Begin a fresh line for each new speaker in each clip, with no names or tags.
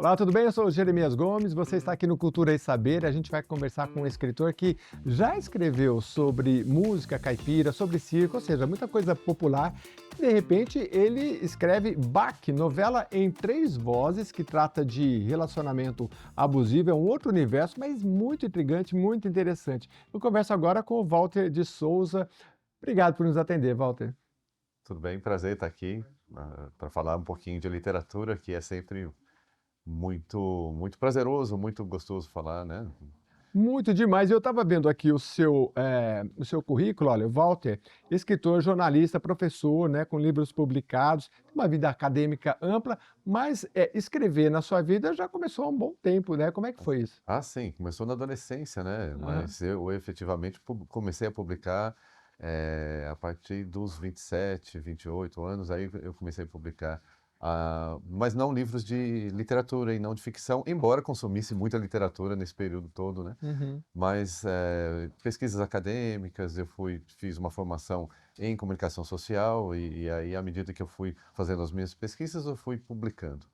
Olá, tudo bem? Eu sou o Jeremias Gomes, você está aqui no Cultura e Saber. A gente vai conversar com um escritor que já escreveu sobre música caipira, sobre circo, ou seja, muita coisa popular. De repente, ele escreve Bach, novela em 3 vozes, que trata de relacionamento abusivo. É um outro universo, mas muito intrigante, muito interessante. Eu converso agora com o Walter de Souza. Obrigado por nos atender, Walter.
Tudo bem, prazer estar aqui para falar um pouquinho de literatura, que é sempre muito prazeroso, muito gostoso falar, né?
Muito demais. Eu estava vendo aqui o seu currículo, olha, o Walter, escritor, jornalista, professor, né, com livros publicados, uma vida acadêmica ampla, mas escrever na sua vida já começou há um bom tempo, né? Como é que foi isso?
Ah, sim, começou na adolescência, né?
Aham.
Mas eu efetivamente comecei a publicar a partir dos 27, 28 anos, aí eu comecei a publicar, mas não livros de literatura e não de ficção, embora consumisse muita literatura nesse período todo, né?
Uhum.
Mas pesquisas acadêmicas, fiz uma formação em comunicação social e aí, à medida que eu fui fazendo as minhas pesquisas, eu fui publicando.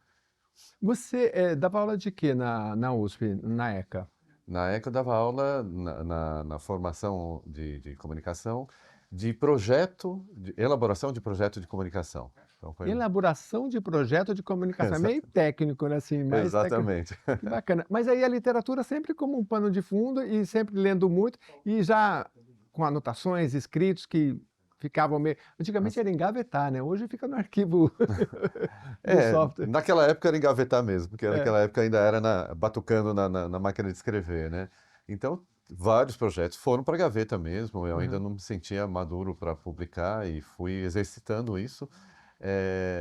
Você dava aula de quê na USP, na ECA?
Na época eu dava aula na formação de comunicação, de projeto, de elaboração de projeto de comunicação. Então foi um...
Elaboração de projeto de comunicação. É
Exa-
meio técnico, né? Assim, mais técnico.
Exatamente.
Que bacana. Mas aí a literatura sempre como um pano de fundo e sempre lendo muito e já com anotações, escritos que ficavam meio. Antigamente
Mas,
era engavetar, né? Hoje fica no arquivo do software.
naquela época era engavetar mesmo, porque
É.
naquela época ainda era batucando na máquina de escrever, né? Então, vários projetos foram para a gaveta mesmo, eu ainda
Aham.
não me sentia maduro para publicar e fui exercitando isso,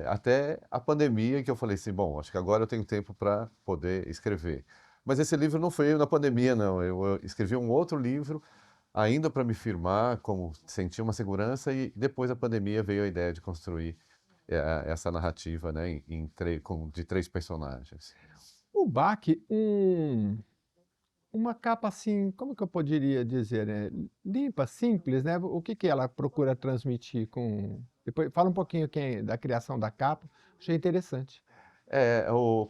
até a pandemia que eu falei assim, bom, acho que agora eu tenho tempo para poder escrever. Mas esse livro não foi na pandemia, não, eu escrevi um outro livro ainda para me firmar, como sentir uma segurança, e depois da pandemia veio a ideia de construir essa narrativa, né, de 3 personagens.
O Bach, uma capa assim, como que eu poderia dizer, né? Limpa, simples, né? O que que ela procura transmitir com. Depois fala um pouquinho da criação da capa. Achei interessante.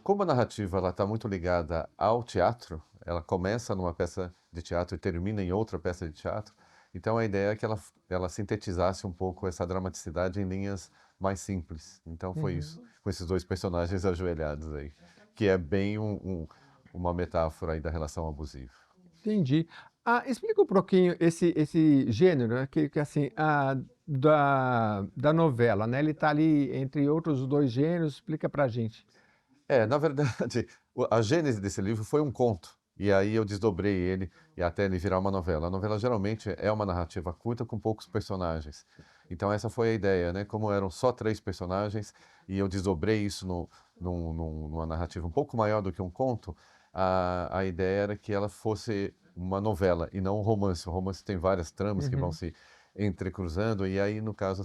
Como a narrativa ela está muito ligada ao teatro, ela começa numa peça de teatro e termina em outra peça de teatro, então a ideia é que ela sintetizasse um pouco essa dramaticidade em linhas mais simples. Então foi isso,
Uhum.
com esses 2 personagens ajoelhados aí, que é bem uma metáfora aí da relação abusiva.
Entendi. Explica um pouquinho esse gênero, né, que assim, da novela, né? Ele está ali entre outros 2 gêneros, explica pra gente.
Na verdade, a gênese desse livro foi um conto. E aí eu desdobrei ele e até ele virar uma novela. A novela geralmente é uma narrativa curta com poucos personagens. Então essa foi a ideia, né? Como eram só 3 personagens e eu desdobrei isso numa narrativa um pouco maior do que um conto, a ideia era que ela fosse uma novela e não um romance. O romance tem várias tramas que vão
Uhum.
se entrecruzando e aí no caso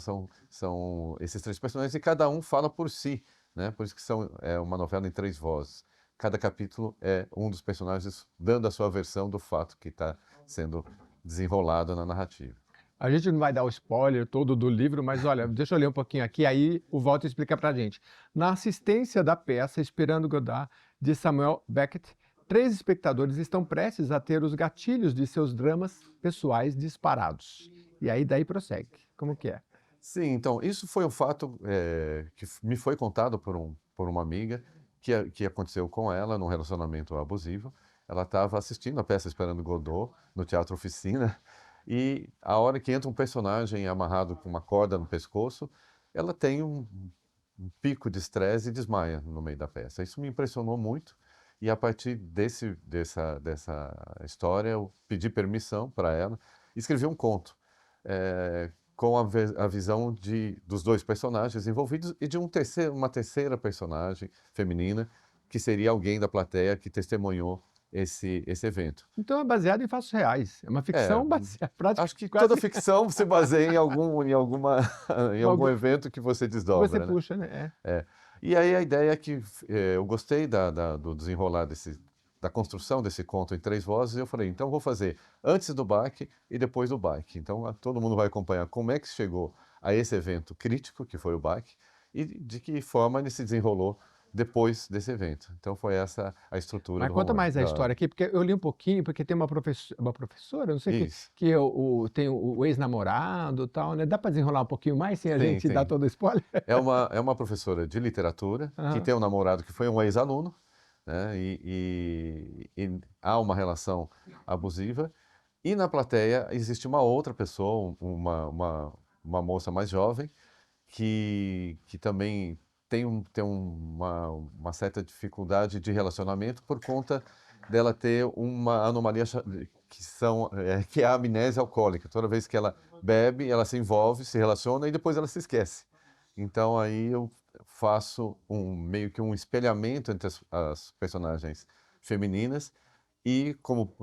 são esses 3 personagens e cada um fala por si, né? Por isso que é uma novela em 3 vozes. Cada capítulo é um dos personagens dando a sua versão do fato que está sendo desenrolado na narrativa.
A gente não vai dar o spoiler todo do livro, mas olha, deixa eu ler um pouquinho aqui, aí o Walter explica pra gente. Na assistência da peça Esperando Godard, de Samuel Beckett, 3 espectadores estão prestes a ter os gatilhos de seus dramas pessoais disparados. E aí daí prossegue. Como que é?
Sim, então, isso foi um fato que me foi contado por uma amiga que aconteceu com ela num relacionamento abusivo. Ela estava assistindo a peça Esperando Godot no Teatro Oficina e a hora que entra um personagem amarrado com uma corda no pescoço, ela tem um pico de estresse e desmaia no meio da peça. Isso me impressionou muito e a partir dessa história eu pedi permissão para ela e escrevi um conto. Com a visão dos 2 personagens envolvidos e de uma terceira personagem feminina, que seria alguém da plateia que testemunhou esse evento.
Então é baseado em fatos reais. É uma
É,
ficção baseada,
acho que
praticamente
toda
quase
ficção se baseia em algum
algo
evento que você
que você
desdobra, né?
puxa, né? É.
É. E aí a ideia é que eu gostei do desenrolar da construção desse conto em 3 vozes, e eu falei, então vou fazer antes do baque e depois do baque. Então todo mundo vai acompanhar como é que chegou a esse evento crítico, que foi o baque, e de que forma ele se desenrolou depois desse evento. Então foi essa a estrutura
Mas
do
conta
romance.
mais a história aqui, porque eu li um pouquinho, porque tem uma professora, não sei o que,
Isso.
que tem o ex-namorado e tal, né? Dá para desenrolar um pouquinho mais sem a
Sim,
gente dar
sim.
todo o spoiler?
É uma professora de literatura que
Aham.
tem um namorado que foi um ex-aluno, né? E há uma relação abusiva. E na plateia existe uma outra pessoa, uma moça mais jovem, que também tem uma certa dificuldade de relacionamento por conta dela ter uma anomalia que é a amnésia alcoólica. Toda vez que ela bebe, ela se envolve, se relaciona e depois ela se esquece. Então aí eu faço meio que um espelhamento entre as personagens femininas e como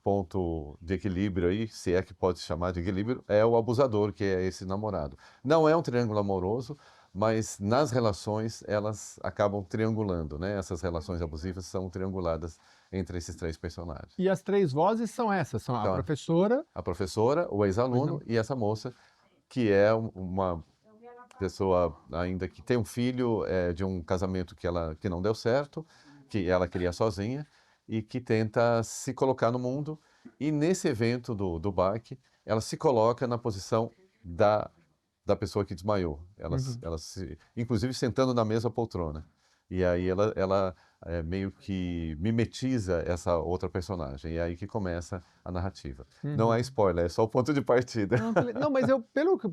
ponto de equilíbrio aí, se é que pode chamar de equilíbrio, é o abusador, que é esse namorado. Não é um triângulo amoroso, mas nas relações elas acabam triangulando, né? Essas relações abusivas são trianguladas entre esses três personagens.
E as três vozes são essas, são a
Então,
professora,
a professora, o
pois
ex-aluno
não?
e essa moça, que é uma pessoa ainda que tem um filho de um casamento que não deu certo, que ela queria sozinha e que tenta se colocar no mundo. E nesse evento do baque, ela se coloca na posição da pessoa que desmaiou.
Uhum.
Inclusive sentando na mesma poltrona. E aí ela meio que mimetiza essa outra personagem. E é aí que começa a narrativa. Não é
Uhum.
spoiler, é só o ponto de partida.
Não, não, mas eu,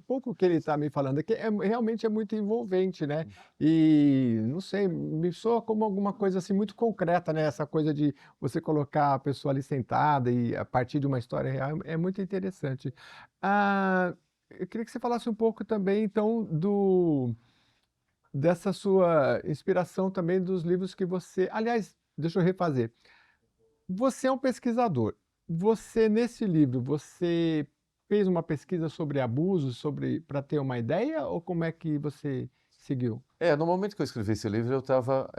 pouco que ele está me falando aqui, realmente é muito envolvente, né? E não sei, me soa como alguma coisa assim muito concreta, né? Essa coisa de você colocar a pessoa ali sentada e a partir de uma história real é muito interessante. Ah, eu queria que você falasse um pouco também, então, dessa sua inspiração também dos livros que você. Aliás, deixa eu refazer. Você é um pesquisador. Você, nesse livro, você fez uma pesquisa sobre abuso, sobre para ter uma ideia, ou como é que você seguiu?
No momento que eu escrevi esse livro, eu estava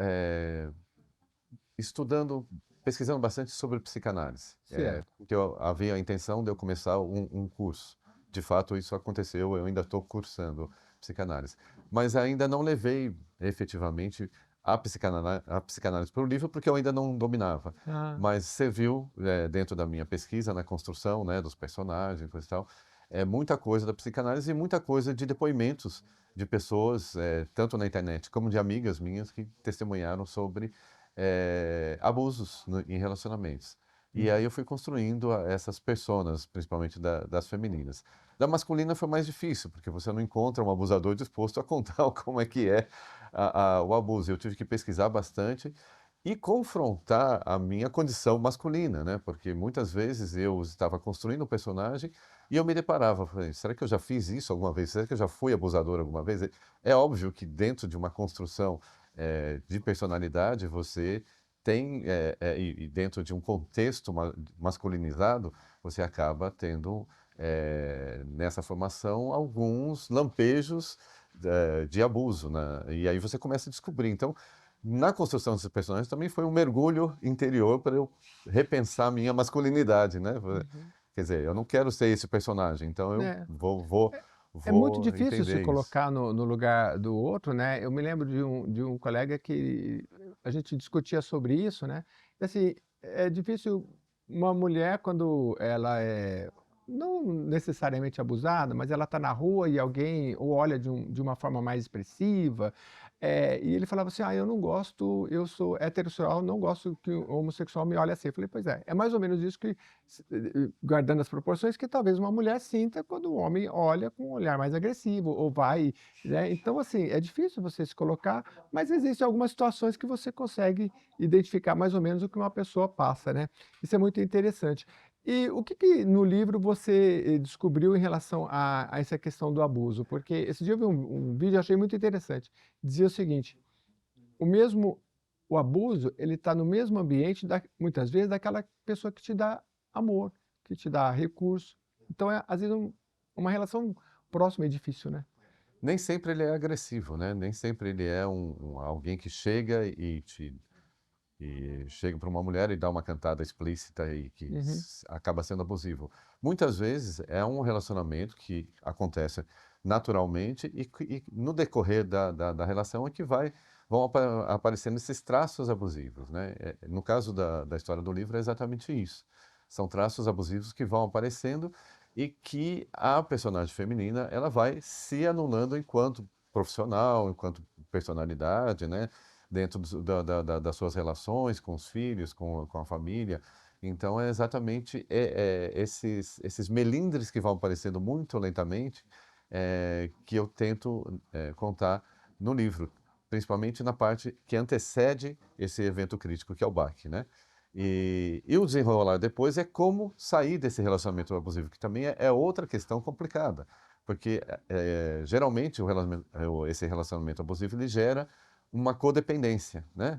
estudando, pesquisando bastante sobre psicanálise.
Certo.
Porque havia a intenção de eu começar um curso. De fato, isso aconteceu, eu ainda estou cursando psicanálise. Mas ainda não levei efetivamente a psicanálise para o livro, porque eu ainda não dominava.
Ah,
Mas serviu, dentro da minha pesquisa, na construção, né, dos personagens, coisa e tal, muita coisa da psicanálise e muita coisa de depoimentos de pessoas, tanto na internet como de amigas minhas que testemunharam sobre abusos em relacionamentos. E aí
uhum.
eu fui construindo essas personas, principalmente das femininas. Da masculina foi mais difícil, porque você não encontra um abusador disposto a contar como é que é o abuso. Eu tive que pesquisar bastante e confrontar a minha condição masculina, né? Porque muitas vezes eu estava construindo um personagem e eu me deparava, falei, será que eu já fiz isso alguma vez? Será que eu já fui abusador alguma vez? É óbvio que dentro de uma construção de personalidade, você tem, e dentro de um contexto masculinizado, você acaba tendo, nessa formação, alguns lampejos de abuso, né? E aí você começa a descobrir. Então, na construção desses personagens também foi um mergulho interior para eu repensar a minha masculinidade, né?
Uhum.
Quer dizer, eu não quero ser esse personagem, então eu
É. É muito
vou
difícil se
entender isso.
colocar no lugar do outro, né. Eu me lembro de um colega que a gente discutia sobre isso, né, e assim, é difícil uma mulher quando ela é não necessariamente abusada, mas ela está na rua e alguém ou olha de uma forma mais expressiva, e ele falava assim: "Ah, eu não gosto, eu sou heterossexual, não gosto que o homossexual me olhe assim". Eu falei: "Pois é mais ou menos isso que guardando as proporções, que talvez uma mulher sinta quando o homem olha com um olhar mais agressivo ou vai, né. Então, assim, é difícil você se colocar, mas existem algumas situações que você consegue identificar mais ou menos o que uma pessoa passa, né. Isso é muito interessante. E o que que no livro você, descobriu em relação a essa questão do abuso? Porque esse dia eu vi um vídeo, eu achei muito interessante. Dizia o seguinte: o mesmo o abuso, ele está no mesmo ambiente da muitas vezes daquela pessoa que te dá amor, que te dá recurso. Então é, às vezes, uma relação próxima é difícil, né.
Nem sempre ele é agressivo, né? Nem sempre ele é alguém que chega e chega para uma mulher e dá uma cantada explícita e que
Uhum,
acaba sendo abusivo. Muitas vezes é um relacionamento que acontece naturalmente e no decorrer da relação é que vai vão aparecendo esses traços abusivos, né? No caso da história do livro é exatamente isso. São traços abusivos que vão aparecendo e que a personagem feminina ela vai se anulando enquanto profissional, enquanto personalidade, né? Dentro das suas relações com os filhos, com a família. Então, é exatamente esses melindres que vão aparecendo muito lentamente que eu tento contar no livro, principalmente na parte que antecede esse evento crítico, que é o baque, né? E o desenrolar depois é como sair desse relacionamento abusivo, que também é outra questão complicada, porque geralmente esse relacionamento abusivo ele gera uma codependência, né?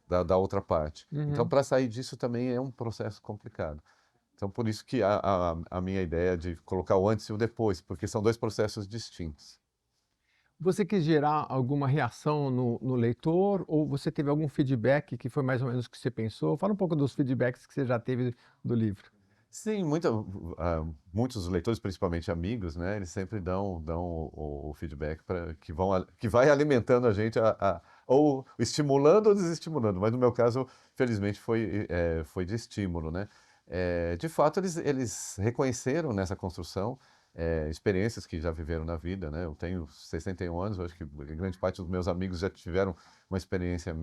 Da outra parte. Então,
Uhum.
para sair disso também é um processo complicado. Então, por isso que a minha ideia de colocar o antes e o depois, porque são dois processos distintos.
Você quis gerar alguma reação no leitor ou você teve algum feedback que foi mais ou menos o que você pensou? Fala um pouco dos feedbacks que você já teve do livro.
Sim, muitos leitores, principalmente amigos, né, eles sempre dão o feedback que vai alimentando a gente, ou estimulando ou desestimulando, mas no meu caso, felizmente, foi de estímulo, né? De fato, eles reconheceram nessa construção experiências que já viveram na vida, né? Eu tenho 61 anos, eu acho que grande parte dos meus amigos já tiveram uma experiência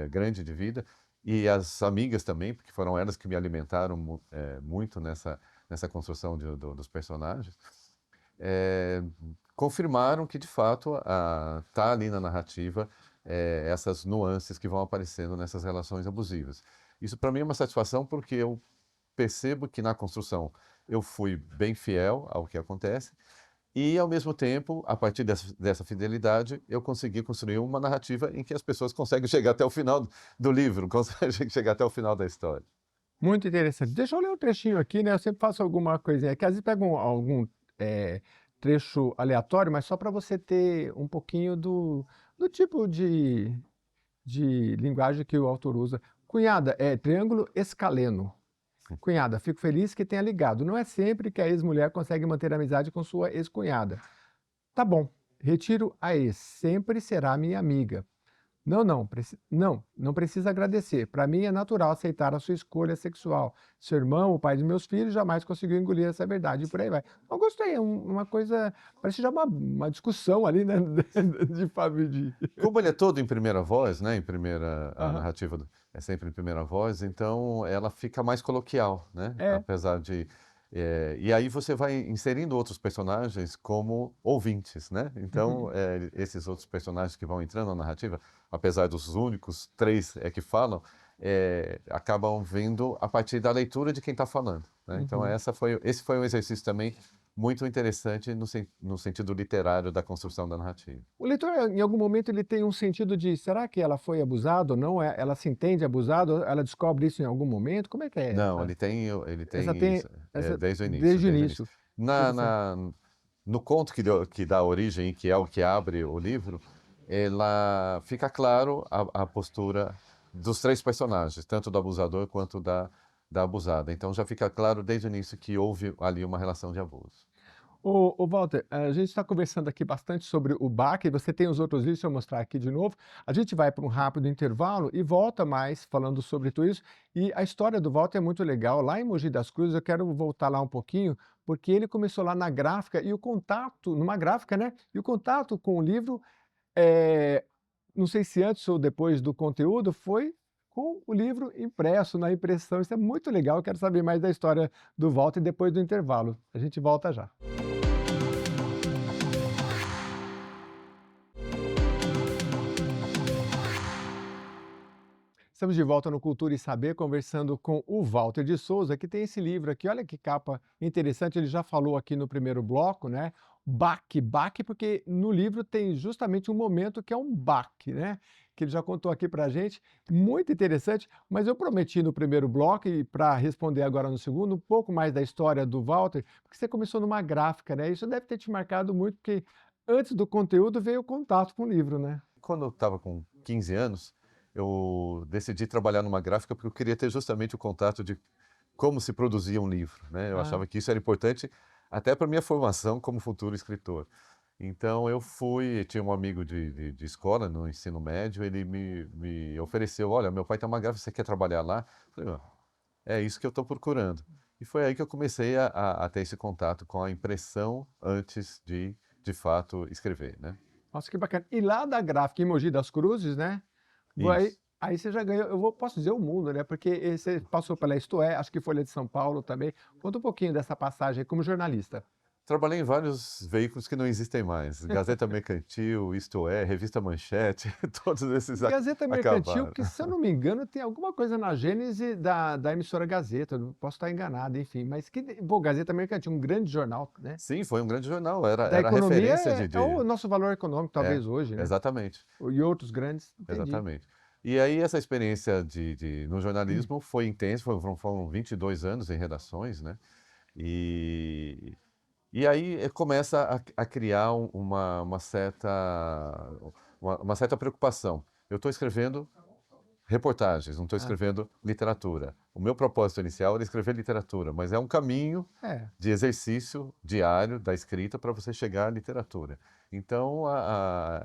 grande de vida, e as amigas também, porque foram elas que me alimentaram muito nessa construção dos personagens, eh, confirmaram que, de fato, tá ali na narrativa essas nuances que vão aparecendo nessas relações abusivas. Isso, para mim, é uma satisfação porque eu percebo que na construção eu fui bem fiel ao que acontece e, ao mesmo tempo, a partir dessa fidelidade, eu consegui construir uma narrativa em que as pessoas conseguem chegar até o final do livro, conseguem chegar até o final da história.
Muito interessante. Deixa eu ler um trechinho aqui, né? Eu sempre faço alguma coisinha aqui. Às vezes pego algum trecho aleatório, mas só para você ter um pouquinho do tipo de linguagem que o autor usa. Cunhada, triângulo escaleno. Cunhada, fico feliz que tenha ligado. Não é sempre que a ex-mulher consegue manter amizade com sua ex-cunhada. Tá bom, retiro a ex. Sempre será minha amiga. Não, não, não precisa agradecer. Para mim é natural aceitar a sua escolha sexual. Seu irmão, o pai dos meus filhos, jamais conseguiu engolir essa verdade e por aí vai. Eu gostei, uma coisa, parece já uma discussão ali, né, de Fábio de...
Como ele é todo em primeira voz, né, a
Aham.
narrativa é sempre em primeira voz, então ela fica mais coloquial, né,
É.
apesar de... e aí você vai inserindo outros personagens como ouvintes, né? Então,
Uhum.
esses outros personagens que vão entrando na narrativa, apesar dos únicos três que falam, acabam vindo a partir da leitura de quem está falando, né? Então,
Uhum.
esse foi um exercício também muito interessante no sentido literário da construção da narrativa.
O leitor, em algum momento, ele tem um sentido de, será que ela foi abusada ou não? Ela se entende abusada? Ela descobre isso em algum momento? Como é que é
Não,
essa?
ele
Essa
tem
tem,
isso
essa
desde o início,
desde o
desde o início.
início.
Na,
Interessante.
na, no conto que dá origem, que é o que abre o livro, ela fica claro a postura dos três personagens, tanto do abusador quanto da abusada. Então já fica claro desde o início que houve ali uma relação de abuso.
Ô Walter, a gente está conversando aqui bastante sobre o Bach, você tem os outros livros, deixa eu mostrar aqui de novo. A gente vai para um rápido intervalo e volta mais falando sobre tudo isso. E a história do Walter é muito legal. Lá em Mogi das Cruzes, eu quero voltar lá um pouquinho, porque ele começou lá na gráfica e o contato, numa gráfica, né? E o contato com o livro, eh, não sei se antes ou depois do conteúdo, foi com o livro impresso, na impressão. Isso é muito legal. Eu quero saber mais da história do Walter depois do intervalo. A gente volta já. Estamos de volta no Cultura e Saber, conversando com o Walter de Souza, que tem esse livro aqui. Olha que capa interessante, ele já falou aqui no primeiro bloco, né? Baque, baque, porque no livro tem justamente um momento que é um baque, né? Que ele já contou aqui pra gente. Muito interessante, mas eu prometi no primeiro bloco, e para responder agora no segundo, um pouco mais da história do Walter, porque você começou numa gráfica, né? Isso deve ter te marcado muito, porque antes do conteúdo veio o contato com o livro, né?
Quando eu estava com 15 anos, eu decidi trabalhar numa gráfica porque eu queria ter justamente o contato de como se produzia um livro, né? Eu
Ah,
achava que isso era importante até para minha formação como futuro escritor. Então eu fui, tinha um amigo de escola, no ensino médio, ele me ofereceu, olha, meu pai tem uma gráfica, você quer trabalhar lá? Eu falei, "Ah, é isso que eu estou procurando." E foi aí que eu comecei a ter esse contato com a impressão antes de fato, escrever, né?
Nossa, que bacana. E lá da gráfica em Mogi das Cruzes, né? Vai,
Isso.
aí você já ganhou, posso dizer o mundo, né? Porque você passou pela Isto É, acho que Folha de São Paulo também. Conta um pouquinho dessa passagem aí como jornalista.
Trabalhei em vários veículos que não existem mais. Gazeta Mercantil, Isto É, Revista Manchete, todos esses
Gazeta Mercantil,
acabaram.
que se eu não me engano tem alguma coisa na gênese da emissora Gazeta, eu posso estar enganado, enfim, mas que, pô, Gazeta Mercantil, um grande jornal, né?
Sim, foi um grande jornal, era,
Da
era
economia
referência
é o nosso valor econômico,
É,
talvez hoje, né?
exatamente,
E outros grandes, entendi.
exatamente. E aí essa experiência no jornalismo foi intensa, foram 22 anos em redações, né? E, e aí começa a criar uma certa preocupação. Eu estou escrevendo reportagens, não estou
Ah,
escrevendo literatura. O meu propósito inicial era escrever literatura, mas é um caminho
é.
de exercício diário da escrita para você chegar à literatura. Então,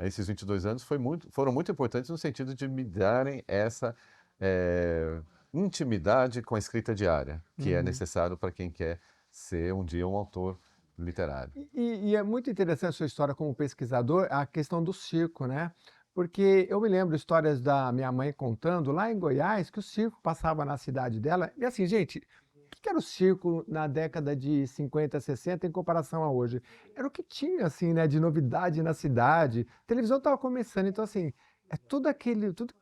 esses 22 anos foram muito importantes no sentido de me darem essa intimidade com a escrita diária, que é
Uhum.
necessário para quem quer ser um dia um autor literário.
E é muito interessante a sua história como pesquisador, a questão do circo, né? Porque eu me lembro histórias da minha mãe contando lá em Goiás que o circo passava na cidade dela. E assim, gente, o que era o circo na década de 50, 60 em comparação a hoje? Era o que tinha, assim, né, de novidade na cidade. A televisão estava começando, então, assim, é tudo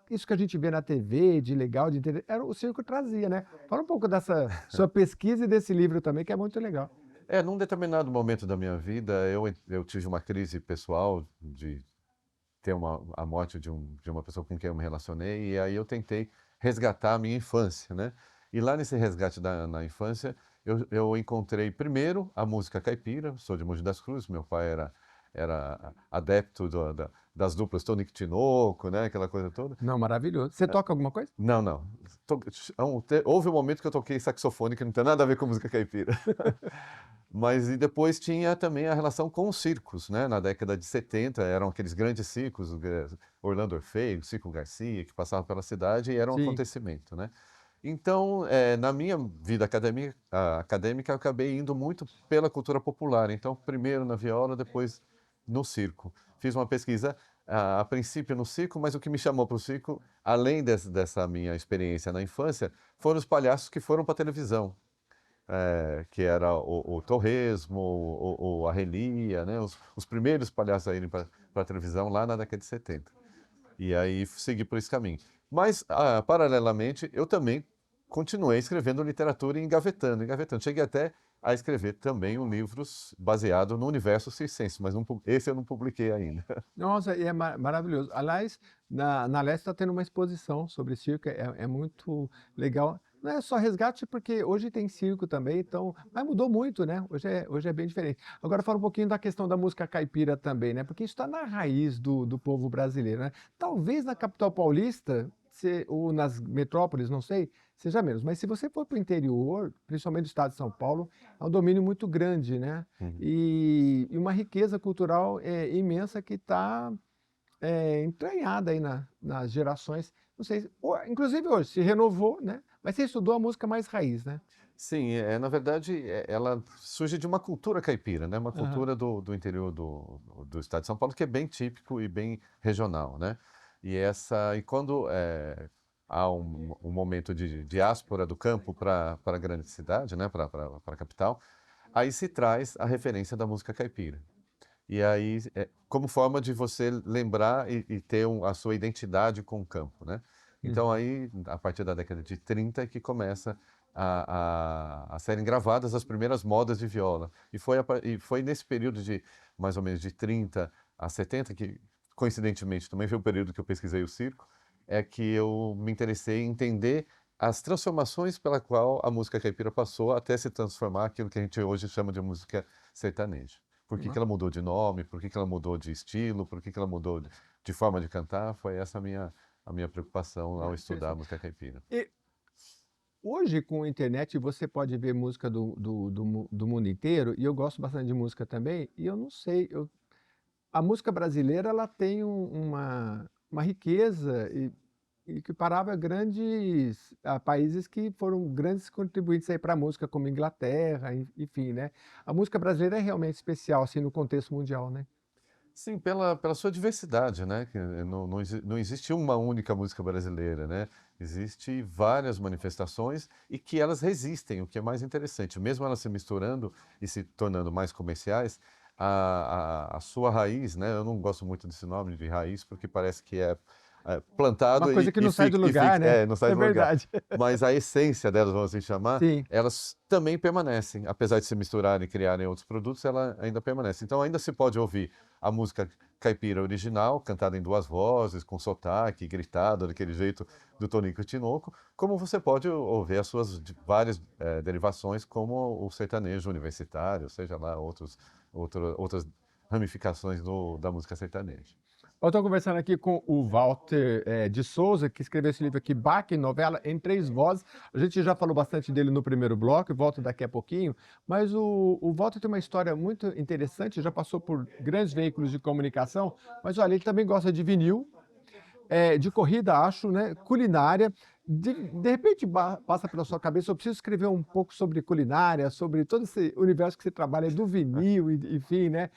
isso que a gente vê na TV, de legal, de era o circo trazia, né? Fala um pouco dessa sua pesquisa e desse livro também, que é muito legal.
Num determinado momento da minha vida, eu tive uma crise pessoal de ter a morte de uma pessoa com quem eu me relacionei, e aí eu tentei resgatar a minha infância, né? E lá nesse resgate na infância, eu encontrei primeiro a música caipira, sou de Mogi das Cruzes, meu pai era adepto das duplas Tonico e Tinoco, né? Aquela coisa toda.
Não, maravilhoso. Você toca alguma coisa?
Não, não. Houve um momento que eu toquei saxofone que não tem nada a ver com música caipira. Mas e depois tinha também a relação com os circos, né? Na década de 70 eram aqueles grandes circos, Orlando Orfeu, Circo Garcia, que passavam pela cidade e era um
Sim.
acontecimento, né? Então, na minha vida acadêmica, eu acabei indo muito pela cultura popular. Então, primeiro na viola, depois no circo. Fiz uma pesquisa, a princípio no circo, mas o que me chamou para o circo, além dessa minha experiência na infância, foram os palhaços que foram para a televisão, que era o Torresmo, o Arrelia, né? Os primeiros palhaços a irem para a televisão lá na década de 70. E aí segui por esse caminho. Mas, paralelamente, eu também continuei escrevendo literatura e engavetando, engavetando. Cheguei até a escrever também um livro baseado no universo circense, mas esse eu não publiquei ainda.
Nossa, e é maravilhoso. Aliás, na Leste está tendo uma exposição sobre circo, é muito legal. Não é só resgate, porque hoje tem circo também, então, mas mudou muito, né? Hoje é bem diferente. Agora fala um pouquinho da questão da música caipira também, né? Porque isso está na raiz do povo brasileiro, né? Talvez na capital paulista, ou nas metrópoles, não sei, seja menos. Mas se você for para o interior, principalmente do estado de São Paulo, é um domínio muito grande, né?
Uhum.
E uma riqueza cultural imensa que está entranhada aí nas gerações. Não sei, inclusive hoje se renovou, né? Mas você estudou a música mais raiz, né?
Sim, na verdade, ela surge de uma cultura caipira, né? Uma
Aham.
cultura do interior do estado de São Paulo que é bem típico e bem regional, né? E quando há um momento de diáspora do campo para a grande cidade, né? Para a capital, aí se traz a referência da música caipira. E aí, como forma de você lembrar e ter a sua identidade com o campo, né? Então
Uhum.
aí, a partir da década de 30 é que começa a serem gravadas as primeiras modas de viola. E foi nesse período de mais ou menos de 30 a 70, que coincidentemente também foi o período que eu pesquisei o circo, é que eu me interessei em entender as transformações pela qual a música caipira passou até se transformar aquilo que a gente hoje chama de música sertaneja. Por que que ela mudou de nome, por que que ela mudou de estilo, por que que ela mudou de forma de cantar, foi essa a minha preocupação ao estudar a
Interessante.
música caipira.
E hoje, com a internet, você pode ver música do mundo inteiro, e eu gosto bastante de música também, e eu não sei, a música brasileira ela tem uma riqueza e que parava grandes países que foram grandes contribuintes aí para a música, como Inglaterra, enfim, né. A música brasileira é realmente especial, assim, no contexto mundial, né.
Sim, pela sua diversidade, né, que não existe uma única música brasileira, né, existe várias manifestações e que elas resistem, o que é mais interessante. Mesmo elas se misturando e se tornando mais comerciais, a sua raiz, né, eu não gosto muito desse nome de raiz, porque parece que é
Uma
plantado
coisa que não sai do
e
lugar,
fica
né.
não sai
É
do lugar.
verdade.
Mas a essência delas, vamos assim chamar,
Sim.
elas também permanecem. Apesar de se misturarem e criarem outros produtos, ela ainda permanece. Então ainda se pode ouvir a música caipira original, cantada em duas vozes, com sotaque, gritado, daquele jeito do Tonico e Tinoco, como você pode ouvir as suas várias derivações, como o sertanejo universitário, seja lá outras ramificações da música sertaneja.
Eu estou conversando aqui com o Walter de Souza, que escreveu esse livro aqui, Bach, novela em 3 vozes. A gente já falou bastante dele no primeiro bloco, volto daqui a pouquinho, mas o Walter tem uma história muito interessante, já passou por grandes veículos de comunicação, mas olha, ele também gosta de vinil, de corrida, acho, né? Culinária. De repente passa pela sua cabeça, eu preciso escrever um pouco sobre culinária, sobre todo esse universo que você trabalha do vinil, enfim, né?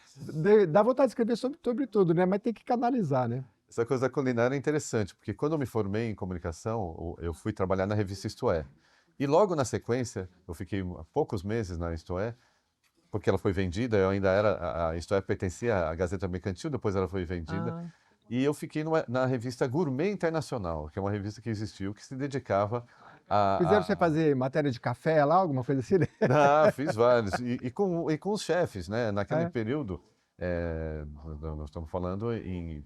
Dá vontade de escrever sobre tudo, né? Mas tem que canalizar, né?
Essa coisa da culinária é interessante, porque quando eu me formei em comunicação, eu fui trabalhar na revista Isto É. E logo na sequência, eu fiquei poucos meses na Isto É, porque ela foi vendida, eu ainda era, a Isto É pertencia à Gazeta Mercantil, depois ela foi vendida,
Ah,
e eu fiquei na revista Gourmet Internacional, que é uma revista que existiu, que se dedicava
fizeram você
a...
fazer matéria de café lá, alguma coisa assim, né?
Ah, fiz vários, e com os chefes, né? Naquele
É.
período, nós estamos falando em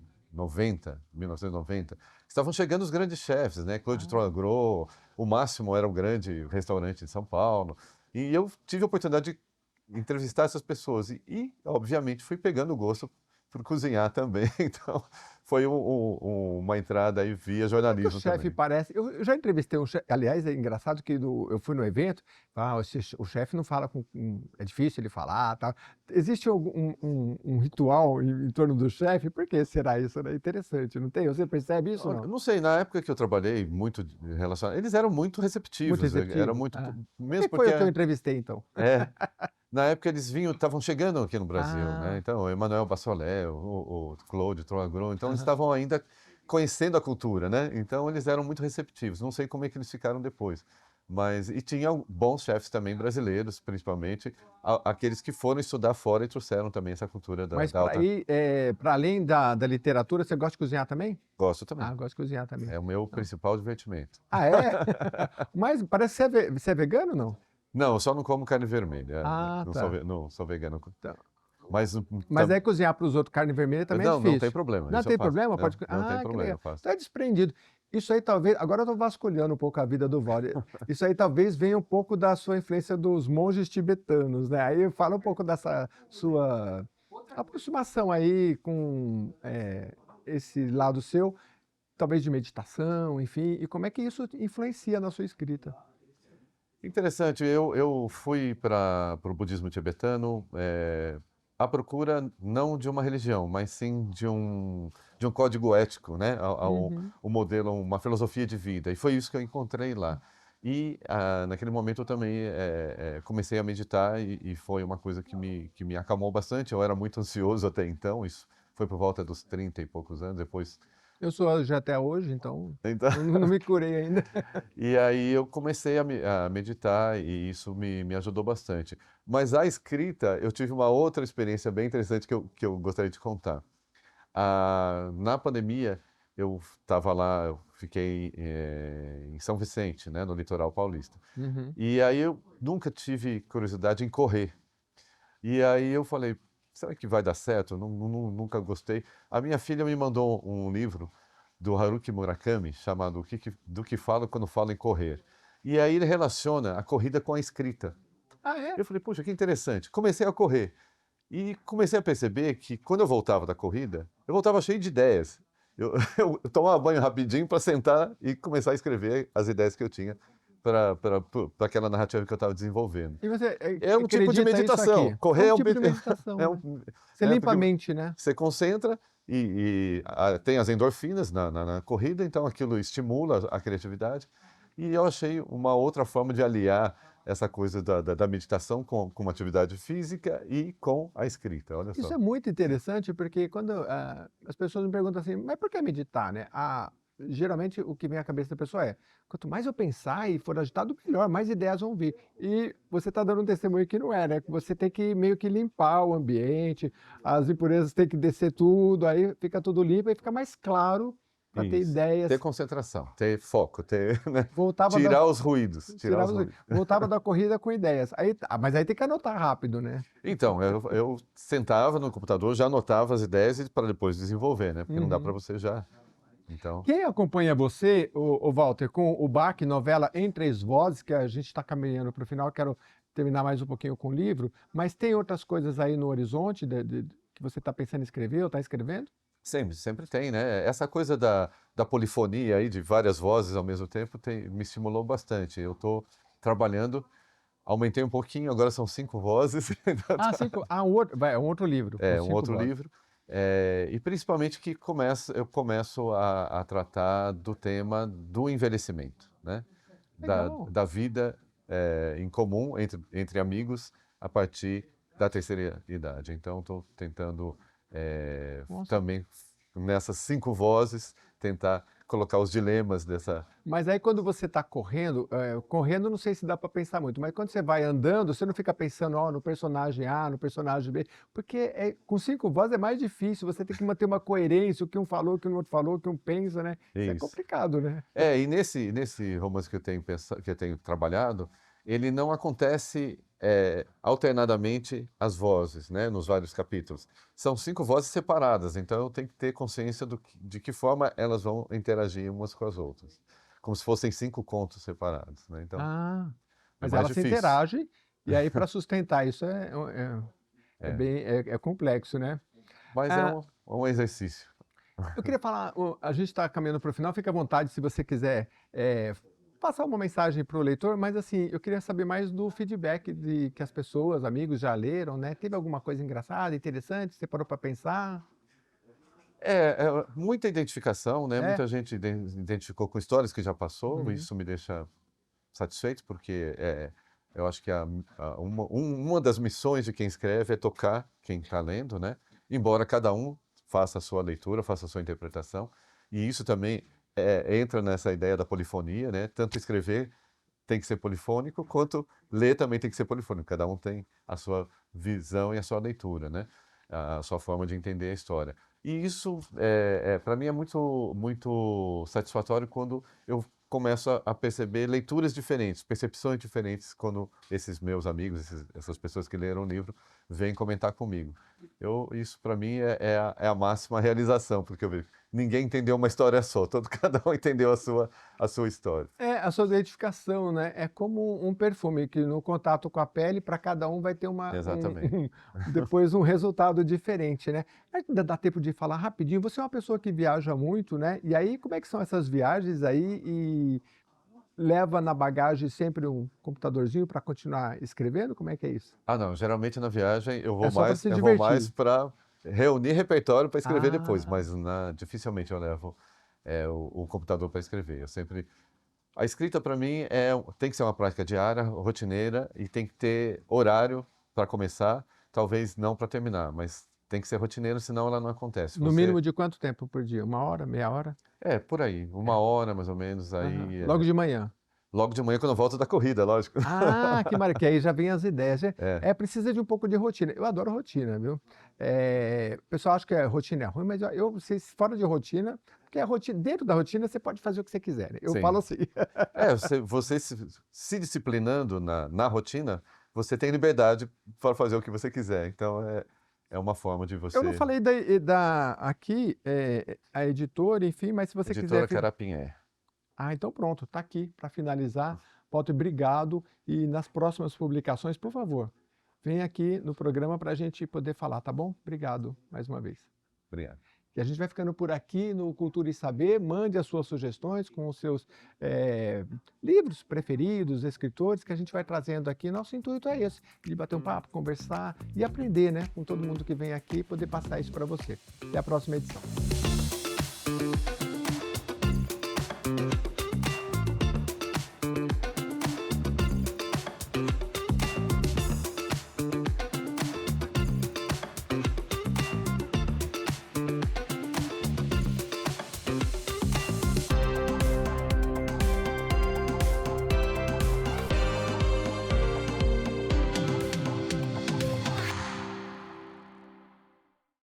1990, estavam chegando os grandes chefes, né? Claude
Ah.
Troisgros, o Máximo era o grande restaurante de São Paulo, e eu tive a oportunidade de entrevistar essas pessoas, obviamente, fui pegando gosto por cozinhar também, então foi uma entrada aí via
Que o
jornalismo
chefe
também.
parece. Eu já entrevistei um chefe. Aliás, é engraçado que eu fui no evento, o chefe não fala é difícil ele falar, tal. Existe um ritual em torno do chefe? Por que será isso? É interessante, não tem? Você percebe isso ou
Olha,
não?
não sei, na época que eu trabalhei muito relacionado, eles eram muito
Muito
receptivos, era
receptivo?
muito,
Ah.
mesmo
Quem foi
porque
o que eu entrevistei, então?
é, na época eles estavam chegando aqui no Brasil, né?
Ah,
Então, o Emmanuel Bassolé, o Claude Troisgros, então eles
aham.
estavam ainda conhecendo a cultura, né? Então eles eram muito receptivos. Não sei como é que eles ficaram depois, mas e tinha bons chefes também brasileiros, principalmente aqueles que foram estudar fora e trouxeram também essa cultura
Mas
da
para
alta.
ir, para além da literatura, você gosta de cozinhar também?
Gosto também.
Ah, gosto de cozinhar também.
É o meu
Não.
principal divertimento.
Ah, é? Mas parece que você é vegano, não?
Não, eu só não como carne vermelha.
Ah, tá.
Não sou vegano.
Então,
Mas
mas aí cozinhar para os outros carne vermelha também é
não tem
difícil.
problema,
Não
isso eu
tem
faço.
problema?
Não,
Pode.
não tem
Que
problema,
legal.
eu faço.
Então é desprendido. Isso aí talvez. Agora eu estou vasculhando um pouco a vida do Walter. Isso aí talvez venha um pouco da sua influência dos monges tibetanos, né? Aí fala um pouco dessa sua aproximação aí com esse lado seu, talvez de meditação, enfim, e como é que isso influencia na sua escrita.
Interessante, eu fui para o budismo tibetano à procura não de uma religião, mas sim de um código ético, né?
Uhum.
O modelo, uma filosofia de vida. E foi isso que eu encontrei lá. E naquele momento eu também comecei a meditar e foi uma coisa que me acalmou bastante. Eu era muito ansioso até então, isso foi por volta dos 30 e poucos anos, depois.
Eu sou já até hoje, então
Então,
não me curei ainda.
e aí eu comecei a meditar e isso me ajudou bastante. Mas a escrita, eu tive uma outra experiência bem interessante que eu gostaria de contar. Na pandemia, eu estava lá, eu fiquei em São Vicente, né, no litoral paulista.
Uhum.
E aí eu nunca tive curiosidade em correr. E aí eu falei, será que vai dar certo? Eu nunca gostei. A minha filha me mandou um livro do Haruki Murakami chamado Do que Falo Quando Falo em Correr. E aí ele relaciona a corrida com a escrita.
Ah, é?
Eu falei, puxa, que interessante. Comecei a correr e comecei a perceber que quando eu voltava da corrida, eu voltava cheio de ideias. Eu tomava banho rapidinho para sentar e começar a escrever as ideias que eu tinha para aquela narrativa que eu estava desenvolvendo.
E você
É um tipo de
acredita isso
meditação.
aqui?
Correr
É
é
um
um
tipo de meditação,
é
né?
um
Você limpa a
porque
mente, né?
você concentra tem as endorfinas na corrida, então aquilo estimula a criatividade. E eu achei uma outra forma de aliar essa coisa da meditação com uma atividade física e com a escrita, olha
Isso
só.
é muito interessante, porque quando as pessoas me perguntam assim, mas por que meditar, né? Geralmente o que vem à cabeça da pessoa é, quanto mais eu pensar e for agitado, melhor, mais ideias vão vir. E você está dando um testemunho que não é, né? Que você tem que meio que limpar o ambiente, as impurezas têm que descer tudo, aí fica tudo limpo e fica mais claro para ter
Isso. Ter
ideias.
concentração, ter foco, né?
Voltava da,
Tirar os ruídos, tirar os ruídos.
voltava da corrida com ideias. Mas aí tem que anotar rápido, né?
Então, eu sentava no computador, já anotava as ideias para depois desenvolver, né? Porque não dá para
Uhum.
você já. Então,
Quem acompanha você, o Walter, com o BAC, novela Em Três Vozes, que a gente está caminhando para o final, quero terminar mais um pouquinho com o livro, mas tem outras coisas aí no horizonte que você está pensando em escrever ou está escrevendo?
sempre tem, né? Essa coisa da polifonia aí, de várias vozes ao mesmo tempo, me estimulou bastante. Eu estou trabalhando, aumentei um pouquinho, agora são 5 vozes.
Ah, cinco. Um outro livro, com
É um
cinco
outro
vozes.
livro. E principalmente que eu começo a tratar do tema do envelhecimento, né?
Legal.
Da vida em comum entre amigos a partir da terceira idade. Então, estou tentando
Nossa.
também, nessas 5 vozes, tentar colocar os dilemas dessa.
Mas aí quando você está correndo, correndo não sei se dá para pensar muito, mas quando você vai andando, você não fica pensando, ó, no personagem A, no personagem B, porque com 5 vozes é mais difícil, você tem que manter uma coerência, o que um falou, o que o outro falou, o que um pensa, né? Isso é
Isso.
complicado, né?
E nesse romance que que eu tenho trabalhado, ele não acontece alternadamente as vozes, né, nos vários capítulos. São 5 vozes separadas, então eu tenho que ter consciência de que forma elas vão interagir umas com as outras. Como se fossem 5 contos separados, né? Então,
Ah,
é
mas
mais
ela se
difícil.
interage, e aí para sustentar isso
É.
bem complexo, né?
Mas é
Ah,
um exercício.
eu queria falar, a gente está caminhando para o final, fica à vontade se você quiser passar uma mensagem para o leitor, mas assim, eu queria saber mais do feedback que as pessoas, amigos já leram, né? Teve alguma coisa engraçada, interessante, você parou para pensar?
Muita identificação, né?
É?
Muita gente identificou com histórias que já passou,
Uhum.
isso me deixa satisfeito, porque eu acho que uma das missões de quem escreve é tocar quem está lendo, né? Embora cada um faça a sua leitura, faça a sua interpretação, e isso também entra nessa ideia da polifonia, né? Tanto escrever tem que ser polifônico, quanto ler também tem que ser polifônico. Cada um tem a sua visão e a sua leitura, né? A sua forma de entender a história. E isso, para mim, é muito satisfatório quando eu começo a perceber leituras diferentes, percepções diferentes, quando esses meus amigos, essas pessoas que leram o livro, vêm comentar comigo. Isso, para mim, é a máxima realização, porque eu vejo, ninguém entendeu uma história só, cada um entendeu a sua história.
A sua identificação, né? É como um perfume que no contato com a pele, para cada um vai ter
Exatamente.
depois um resultado diferente, né? Ainda dá tempo de falar rapidinho. Você é uma pessoa que viaja muito, né? E aí, como é que são essas viagens aí? E leva na bagagem sempre um computadorzinho para continuar escrevendo? Como é que é isso?
Não, geralmente na viagem
É só para se
eu vou mais
divertir.
para reunir repertório para escrever depois,
Ah,
mas dificilmente eu levo o computador para escrever. A escrita para mim tem que ser uma prática diária, rotineira e tem que ter horário para começar, talvez não para terminar, mas tem que ser rotineiro, senão ela não acontece.
no mínimo de quanto tempo por dia? Uma hora, meia hora?
Por aí, uma
É.
hora mais ou menos,
Aham.
aí
Logo de manhã.
logo de manhã quando eu volto da corrida, lógico.
Que maravilha, que aí já vem as ideias.
É,
Precisa de um pouco de rotina. Eu adoro rotina, viu? O pessoal acha que a rotina é ruim, mas fora de rotina, porque a rotina, dentro da rotina você pode fazer o que você quiser, né? Eu falo
sim.
assim.
Você se disciplinando na rotina, você tem liberdade para fazer o que você quiser. Então, é uma forma de
Eu não
você.
falei aqui, a editora, enfim, mas se você quiser.
Editora Carapinhé.
Então pronto, tá aqui para finalizar. Walter, obrigado. E nas próximas publicações, por favor, vem aqui no programa para a gente poder falar, tá bom? Obrigado mais uma vez.
Obrigado.
E a gente vai ficando por aqui no Cultura e Saber. Mande as suas sugestões com os seus livros preferidos, escritores, que a gente vai trazendo aqui. Nosso intuito é esse, de bater um papo, conversar e aprender, né, com todo mundo que vem aqui, poder passar isso para você. Até a próxima edição.